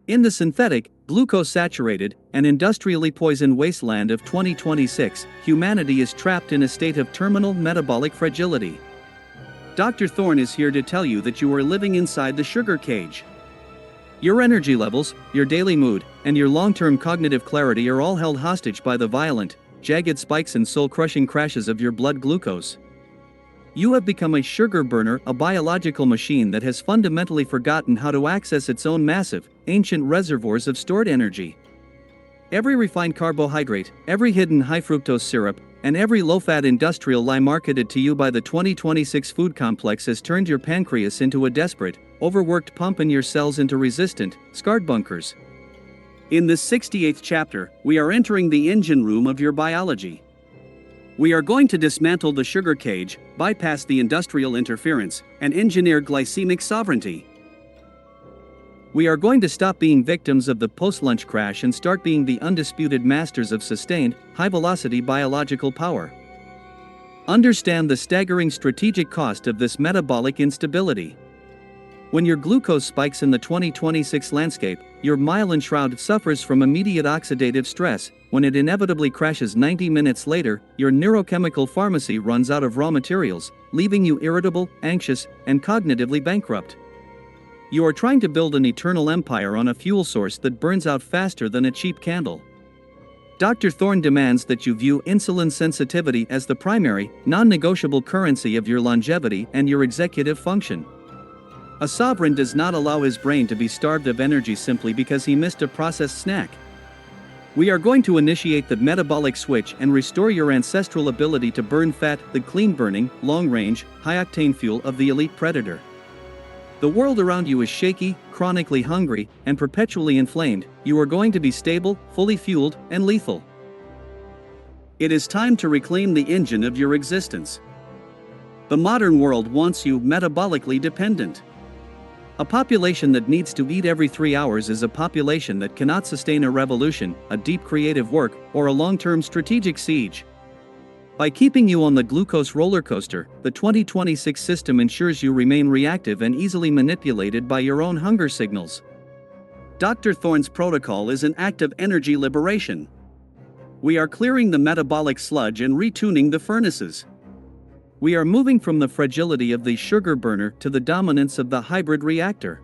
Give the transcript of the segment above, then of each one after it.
In the synthetic, glucose-saturated, and industrially poisoned wasteland of 2026, humanity is trapped in a state of terminal metabolic fragility. Dr. Thorne is here to tell you that you are living inside the sugar cage. Your energy levels, your daily mood, and your long-term cognitive clarity are all held hostage by the violent, jagged spikes and soul-crushing crashes of your blood glucose. You have become a sugar burner, a biological machine that has fundamentally forgotten how to access its own massive, ancient reservoirs of stored energy. Every refined carbohydrate, every hidden high-fructose syrup, and every low-fat industrial lie marketed to you by the 2026 food complex has turned your pancreas into a desperate, overworked pump and your cells into resistant, scarred bunkers. In this 68th chapter, we are entering the engine room of your biology. We are going to dismantle the sugar cage, bypass the industrial interference, and engineer glycemic sovereignty. We are going to stop being victims of the post-lunch crash and start being the undisputed masters of sustained, high-velocity biological power. Understand the staggering strategic cost of this metabolic instability. When your glucose spikes in the 2026 landscape, your myelin shroud suffers from immediate oxidative stress. When it inevitably crashes 90 minutes later, your neurochemical pharmacy runs out of raw materials, leaving you irritable, anxious, and cognitively bankrupt. You are trying to build an eternal empire on a fuel source that burns out faster than a cheap candle. Dr. Thorne demands that you view insulin sensitivity as the primary, non-negotiable currency of your longevity and your executive function. A sovereign does not allow his brain to be starved of energy simply because he missed a processed snack. We are going to initiate the metabolic switch and restore your ancestral ability to burn fat, the clean-burning, long-range, high-octane fuel of the elite predator. The world around you is shaky, chronically hungry, and perpetually inflamed. You are going to be stable, fully fueled, and lethal. It is time to reclaim the engine of your existence. The modern world wants you metabolically dependent. A population that needs to eat every 3 hours is a population that cannot sustain a revolution, a deep creative work, or a long-term strategic siege. By keeping you on the glucose roller coaster, the 2026 system ensures you remain reactive and easily manipulated by your own hunger signals. Dr. Thorne's protocol is an act of energy liberation. We are clearing the metabolic sludge and retuning the furnaces. We are moving from the fragility of the sugar burner to the dominance of the hybrid reactor.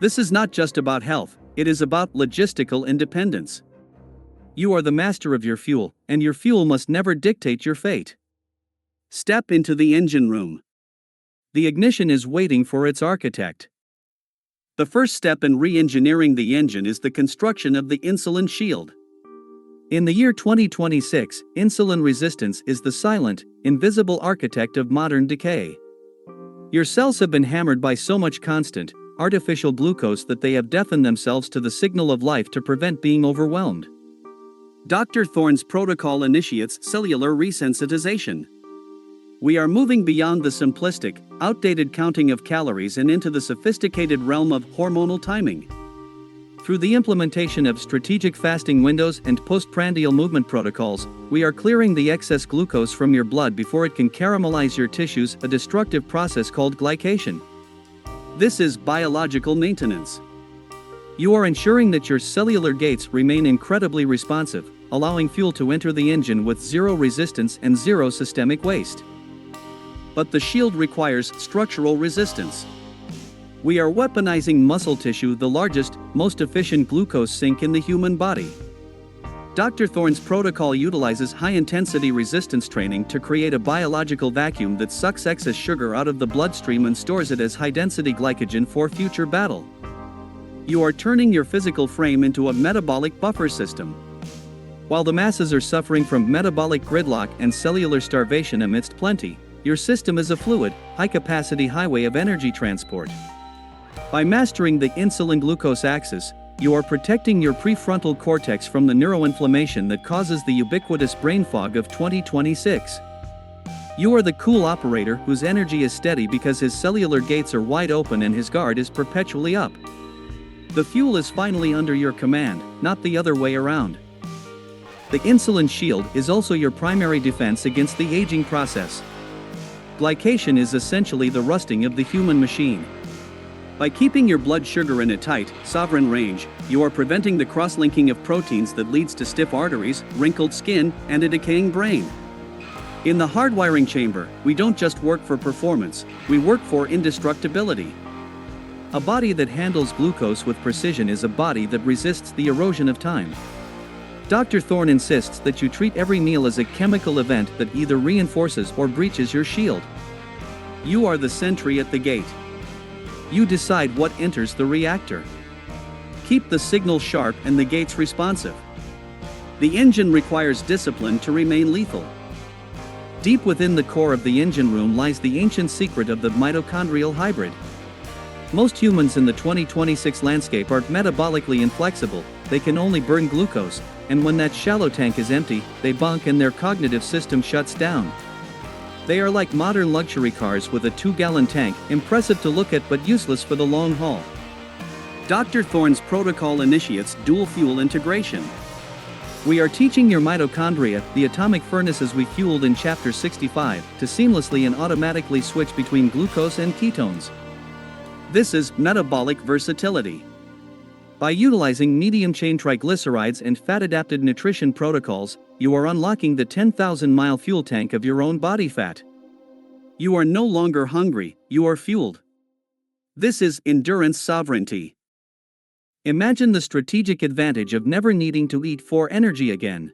This is not just about health, it is about logistical independence. You are the master of your fuel, and your fuel must never dictate your fate. Step into the engine room. The ignition is waiting for its architect. The first step in re-engineering the engine is the construction of the insulin shield. In the year 2026, insulin resistance is the silent, invisible architect of modern decay. Your cells have been hammered by so much constant, artificial glucose that they have deafened themselves to the signal of life to prevent being overwhelmed. Dr. Thorne's protocol initiates cellular resensitization. We are moving beyond the simplistic, outdated counting of calories and into the sophisticated realm of hormonal timing. Through the implementation of strategic fasting windows and postprandial movement protocols, we are clearing the excess glucose from your blood before it can caramelize your tissues, a destructive process called glycation. This is biological maintenance. You are ensuring that your cellular gates remain incredibly responsive, allowing fuel to enter the engine with zero resistance and zero systemic waste. But the shield requires structural resistance. We are weaponizing muscle tissue, the largest, most efficient glucose sink in the human body. Dr. Thorne's protocol utilizes high-intensity resistance training to create a biological vacuum that sucks excess sugar out of the bloodstream and stores it as high-density glycogen for future battle. You are turning your physical frame into a metabolic buffer system. While the masses are suffering from metabolic gridlock and cellular starvation amidst plenty, your system is a fluid, high-capacity highway of energy transport. By mastering the insulin-glucose axis, you are protecting your prefrontal cortex from the neuroinflammation that causes the ubiquitous brain fog of 2026. You are the cool operator whose energy is steady because his cellular gates are wide open and his guard is perpetually up. The fuel is finally under your command, not the other way around. The insulin shield is also your primary defense against the aging process. Glycation is essentially the rusting of the human machine. By keeping your blood sugar in a tight, sovereign range, you are preventing the cross-linking of proteins that leads to stiff arteries, wrinkled skin, and a decaying brain. In the hardwiring chamber, we don't just work for performance, we work for indestructibility. A body that handles glucose with precision is a body that resists the erosion of time. Dr. Thorne insists that you treat every meal as a chemical event that either reinforces or breaches your shield. You are the sentry at the gate. You decide what enters the reactor. Keep the signal sharp and the gates responsive. The engine requires discipline to remain lethal. Deep within the core of the engine room lies the ancient secret of the mitochondrial hybrid. Most humans in the 2026 landscape are metabolically inflexible, they can only burn glucose, and when that shallow tank is empty, they bonk and their cognitive system shuts down. They are like modern luxury cars with a 2-gallon tank, impressive to look at but useless for the long haul. Dr. Thorne's protocol initiates dual fuel integration. We are teaching your mitochondria, the atomic furnaces we fueled in Chapter 65, to seamlessly and automatically switch between glucose and ketones. This is metabolic versatility. By utilizing medium-chain triglycerides and fat-adapted nutrition protocols, you are unlocking the 10,000-mile fuel tank of your own body fat. You are no longer hungry, you are fueled. This is endurance sovereignty. Imagine the strategic advantage of never needing to eat for energy again.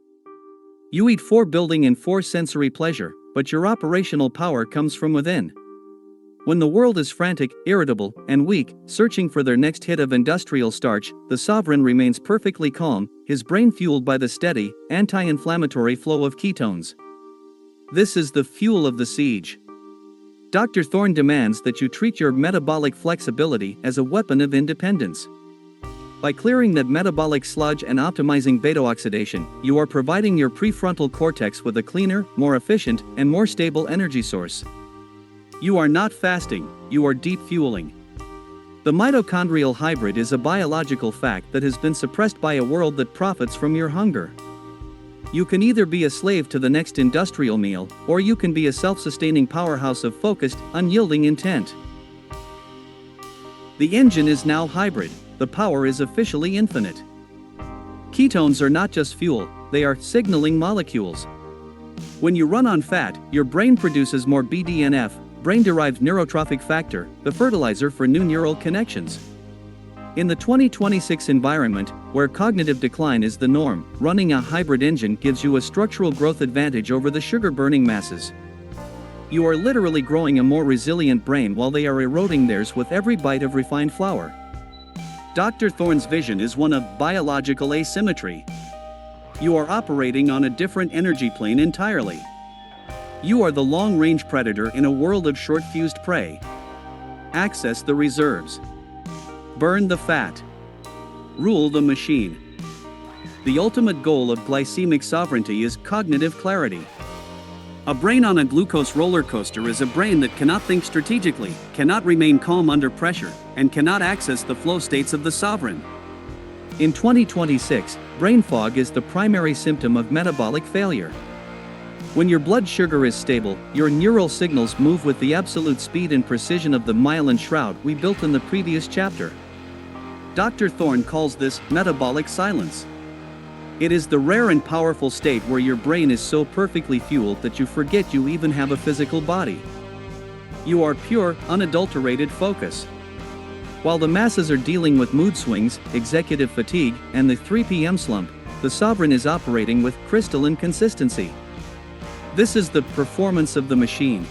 You eat for building and for sensory pleasure, but your operational power comes from within. When the world is frantic, irritable, and weak, searching for their next hit of industrial starch, the sovereign remains perfectly calm, his brain fueled by the steady, anti-inflammatory flow of ketones. This is the fuel of the siege. Dr. Thorne demands that you treat your metabolic flexibility as a weapon of independence. By clearing that metabolic sludge and optimizing beta-oxidation, you are providing your prefrontal cortex with a cleaner, more efficient, and more stable energy source. You are not fasting, you are deep fueling. The mitochondrial hybrid is a biological fact that has been suppressed by a world that profits from your hunger. You can either be a slave to the next industrial meal, or you can be a self-sustaining powerhouse of focused, unyielding intent. The engine is now hybrid, the power is officially infinite. Ketones are not just fuel, they are signaling molecules. When you run on fat, your brain produces more BDNF, brain-derived neurotrophic factor, the fertilizer for new neural connections. In the 2026 environment, where cognitive decline is the norm, running a hybrid engine gives you a structural growth advantage over the sugar-burning masses. You are literally growing a more resilient brain while they are eroding theirs with every bite of refined flour. Dr. Thorne's vision is one of biological asymmetry. You are operating on a different energy plane entirely. You are the long-range predator in a world of short-fused prey. Access the reserves. Burn the fat. Rule the machine. The ultimate goal of glycemic sovereignty is cognitive clarity. A brain on a glucose roller coaster is a brain that cannot think strategically, cannot remain calm under pressure, and cannot access the flow states of the sovereign. In 2026, brain fog is the primary symptom of metabolic failure. When your blood sugar is stable, your neural signals move with the absolute speed and precision of the myelin shroud we built in the previous chapter. Dr. Thorne calls this metabolic silence. It is the rare and powerful state where your brain is so perfectly fueled that you forget you even have a physical body. You are pure, unadulterated focus. While the masses are dealing with mood swings, executive fatigue, and the 3 p.m. slump, the sovereign is operating with crystalline consistency. This is the performance of the machine.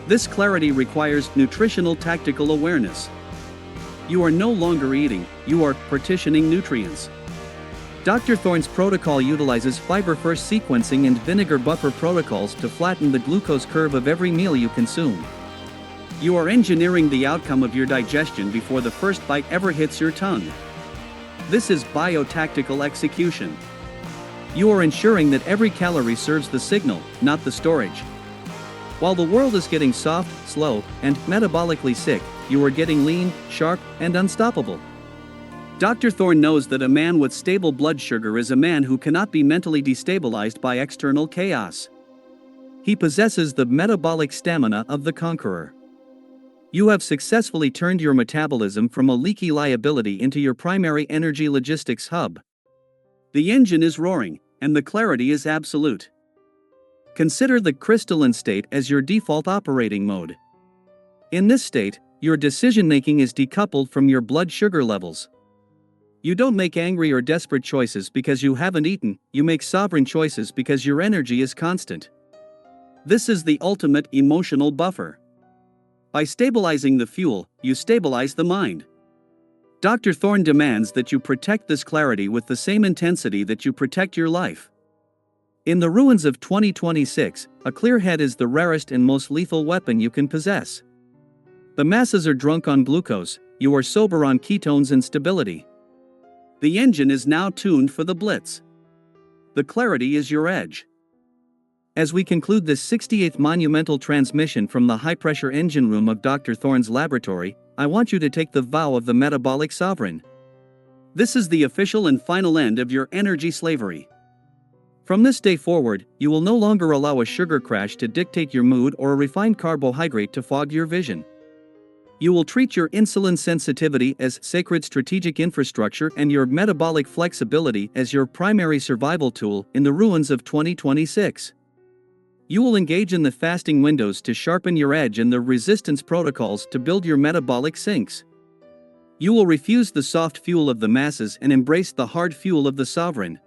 This clarity requires nutritional tactical awareness. You are no longer eating, you are partitioning nutrients. Dr. Thorne's protocol utilizes fiber-first sequencing and vinegar buffer protocols to flatten the glucose curve of every meal you consume. You are engineering the outcome of your digestion before the first bite ever hits your tongue. This is biotactical execution. You are ensuring that every calorie serves the signal, not the storage. While the world is getting soft, slow, and metabolically sick, you are getting lean, sharp, and unstoppable. Dr. Thorne knows that a man with stable blood sugar is a man who cannot be mentally destabilized by external chaos. He possesses the metabolic stamina of the conqueror. You have successfully turned your metabolism from a leaky liability into your primary energy logistics hub. The engine is roaring, and the clarity is absolute. Consider the crystalline state as your default operating mode. In this state, your decision-making is decoupled from your blood sugar levels. You don't make angry or desperate choices because you haven't eaten, you make sovereign choices because your energy is constant. This is the ultimate emotional buffer. By stabilizing the fuel, you stabilize the mind. Dr. Thorne demands that you protect this clarity with the same intensity that you protect your life. In the ruins of 2026, a clear head is the rarest and most lethal weapon you can possess. The masses are drunk on glucose, you are sober on ketones and stability. The engine is now tuned for the blitz. The clarity is your edge. As we conclude this 68th monumental transmission from the high-pressure engine room of Dr. Thorne's laboratory, I want you to take the vow of the metabolic sovereign. This is the official and final end of your energy slavery. From this day forward, you will no longer allow a sugar crash to dictate your mood or a refined carbohydrate to fog your vision. You will treat your insulin sensitivity as sacred strategic infrastructure and your metabolic flexibility as your primary survival tool in the ruins of 2026. You will engage in the fasting windows to sharpen your edge and the resistance protocols to build your metabolic sinks. You will refuse the soft fuel of the masses and embrace the hard fuel of the sovereign.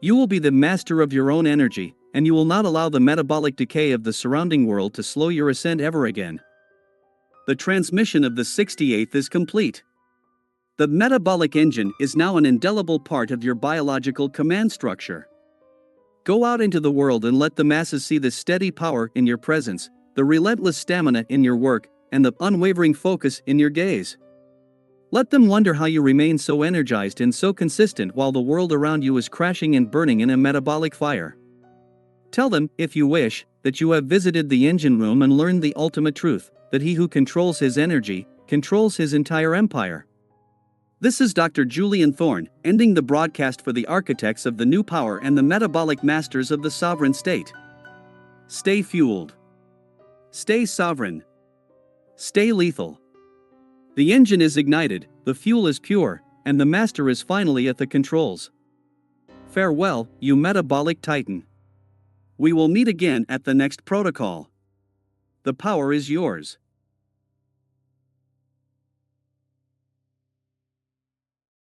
You will be the master of your own energy, and you will not allow the metabolic decay of the surrounding world to slow your ascent ever again. The transmission of the 68th is complete. The metabolic engine is now an indelible part of your biological command structure. Go out into the world and let the masses see the steady power in your presence, the relentless stamina in your work, and the unwavering focus in your gaze. Let them wonder how you remain so energized and so consistent while the world around you is crashing and burning in a metabolic fire. Tell them, if you wish, that you have visited the engine room and learned the ultimate truth, that he who controls his energy, controls his entire empire. This is Dr. Julian Thorne, ending the broadcast for the architects of the new power and the metabolic masters of the sovereign state. Stay fueled. Stay sovereign. Stay lethal. The engine is ignited, the fuel is pure, and the master is finally at the controls. Farewell, you metabolic titan. We will meet again at the next protocol. The power is yours.